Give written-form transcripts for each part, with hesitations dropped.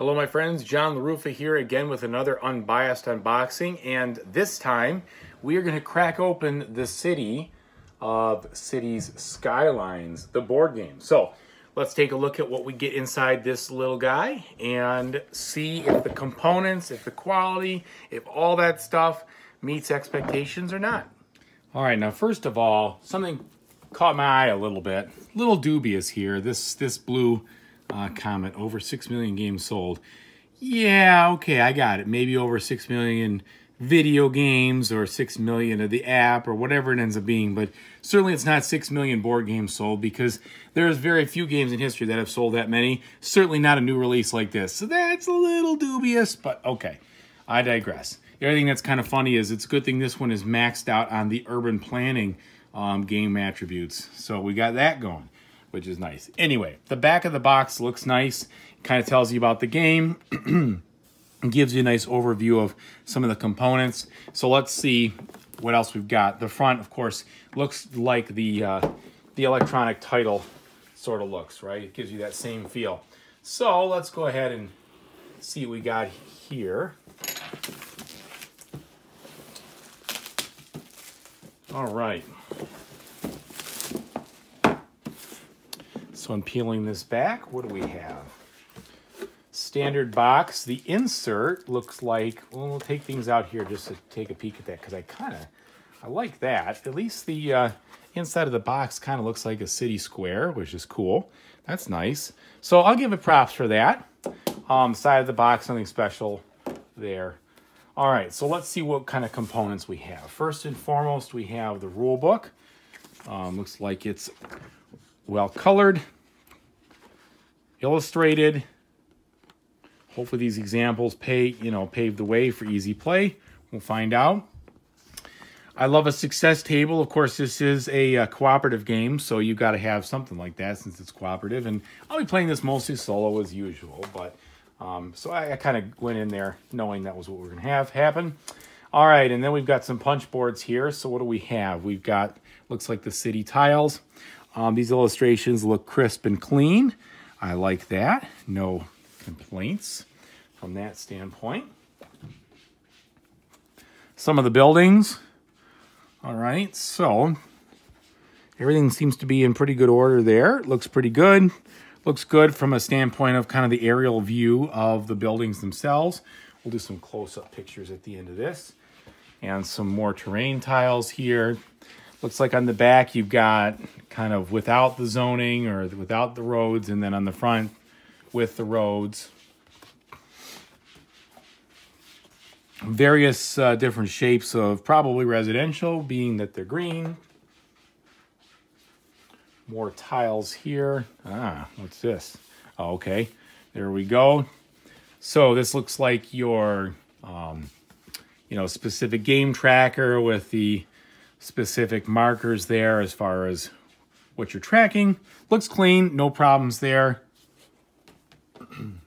Hello my friends, John LaRuffa here again with another Unbiased unboxing, and this time we are going to crack open the Cities Skylines, the board game. So let's take a look at what we get inside this little guy and see if the components, if the quality, if all that stuff meets expectations or not. All right, now first of all, something caught my eye a little bit, a little dubious here. This blue comment, over 6 million games sold. Yeah, okay, I got it. Maybe over 6 million video games or 6 million of the app or whatever it ends up being, but certainly it's not 6 million board games sold because there's very few games in history that have sold that many. Certainly not a new release like this. So that's a little dubious, but okay, I digress. The other thing that's kind of funny is it's a good thing this one is maxed out on the urban planning game attributes. So we got that going, which is nice. Anyway, the back of the box looks nice. It kind of tells you about the game. It gives you a nice overview of some of the components. So let's see what else we've got. The front, of course, looks like the electronic title sort of looks, right? It gives you that same feel. So let's go ahead and see what we got here. All right. So I'm peeling this back. What do we have? Standard box. The insert looks like, well, we'll take things out here just to take a peek at that because I like that. At least the inside of the box kind of looks like a city square, which is cool. That's nice. So I'll give it props for that. Side of the box, nothing special there. All right, so let's see what kind of components we have. First and foremost, we have the rule book. Looks like it's well colored, illustrated. Hopefully these examples pave the way for easy play. We'll find out. I love a success table. Of course, this is a cooperative game, so you've got to have something like that since it's cooperative. And I'll be playing this mostly solo as usual, but so I kind of went in there knowing that was what we were going to have happen. All right, and then we've got some punch boards here. So what do we have? We've got, looks like the city tiles. These illustrations look crisp and clean. I like that. No complaints from that standpoint. Some of the buildings. All right, so everything seems to be in pretty good order there. It looks pretty good. Looks good from a standpoint of kind of the aerial view of the buildings themselves. We'll do some close-up pictures at the end of this. And some more terrain tiles here. Looks like on the back you've got kind of without the zoning or without the roads, and then on the front with the roads. Various different shapes of probably residential, being that they're green. More tiles here. What's this? Oh, okay, there we go. So this looks like your, specific game tracker with the specific markers there as far as what you're tracking. Looks clean, no problems there. And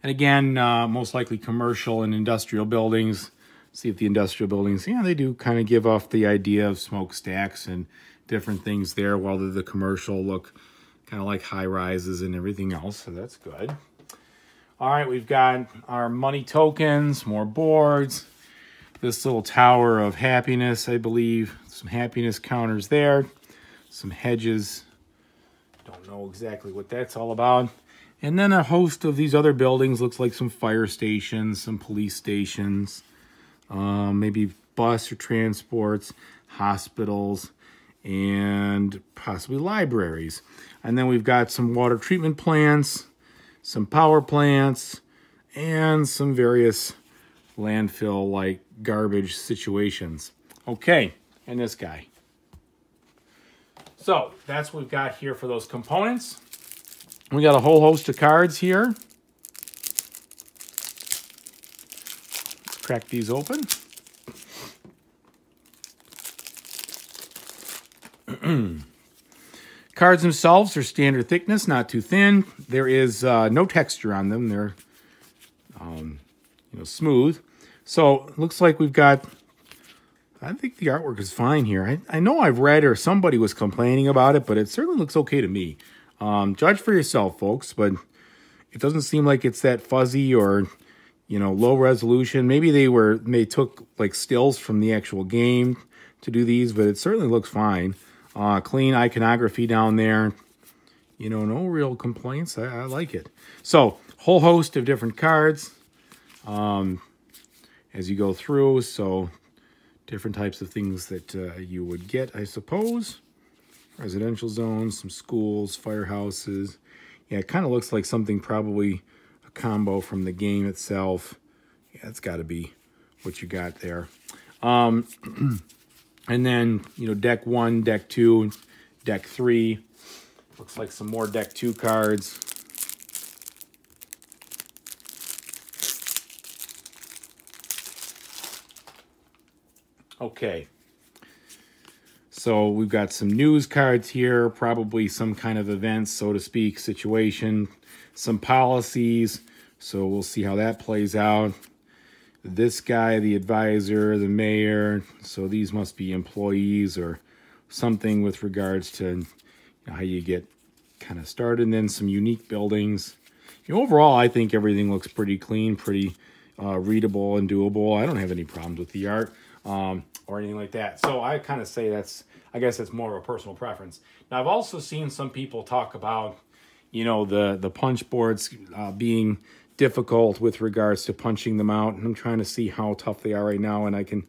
again, most likely commercial and industrial buildings. See if the industrial buildings, yeah, they do kind of give off the idea of smokestacks and different things there, while the commercial look kind of like high rises and everything else, so that's good. All right, we've got our money tokens, more boards, this little tower of happiness, I believe, some happiness counters there, some hedges, don't know exactly what that's all about. And then a host of these other buildings, looks like some fire stations, some police stations, maybe bus or transports, hospitals, and possibly libraries. And then we've got some water treatment plants, some power plants, and some various landfill-like garbage situations. Okay, and this guy. So that's what we've got here for those components. We got a whole host of cards here. Let's crack these open. Cards themselves are standard thickness, not too thin. There is no texture on them. They're smooth. So it looks like we've got, I think the artwork is fine here. I know I've read or somebody was complaining about it, but it certainly looks okay to me. Judge for yourself, folks, but it doesn't seem like it's that fuzzy or, you know, low resolution. Maybe they took like stills from the actual game to do these, but it certainly looks fine. Clean iconography down there. You know, no real complaints. I like it. So, whole host of different cards as you go through. So, different types of things that you would get, I suppose. Residential zones, some schools, firehouses. Yeah, it kind of looks like something probably a combo from the game itself. Yeah, it's got to be what you got there. And then, you know, deck 1, deck 2, deck 3. Looks like some more deck 2 cards. Okay. So we've got some news cards here, probably some kind of event, so to speak, situation, some policies. So we'll see how that plays out. This guy, the advisor, the mayor. So these must be employees or something with regards to how you get kind of started. And then some unique buildings. You know, overall, I think everything looks pretty clean, pretty readable and doable. I don't have any problems with the art or anything like that. So I kind of say I guess that's more of a personal preference. Now, I've also seen some people talk about, you know, the punch boards being difficult with regards to punching them out. And I'm trying to see how tough they are right now. And I can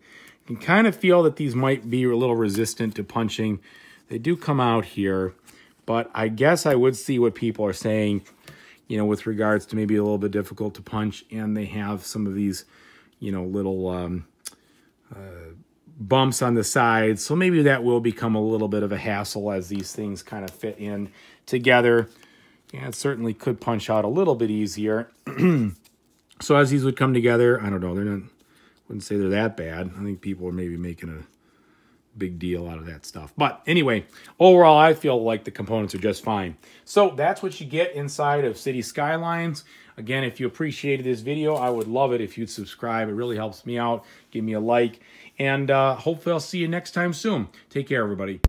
kind of feel that these might be a little resistant to punching. They do come out here. But I guess I would see what people are saying, you know, with regards to maybe a little bit difficult to punch. And they have some of these, you know, little bumps on the sides. So maybe that will become a little bit of a hassle as these things kind of fit in together. Yeah, it certainly could punch out a little bit easier. So as these would come together, I don't know, wouldn't say they're that bad. I think people are maybe making a big deal out of that stuff. But anyway, overall, I feel like the components are just fine. So that's what you get inside of City Skylines. Again, if you appreciated this video, I would love it if you'd subscribe. It really helps me out. Give me a like. And hopefully I'll see you next time soon. Take care, everybody.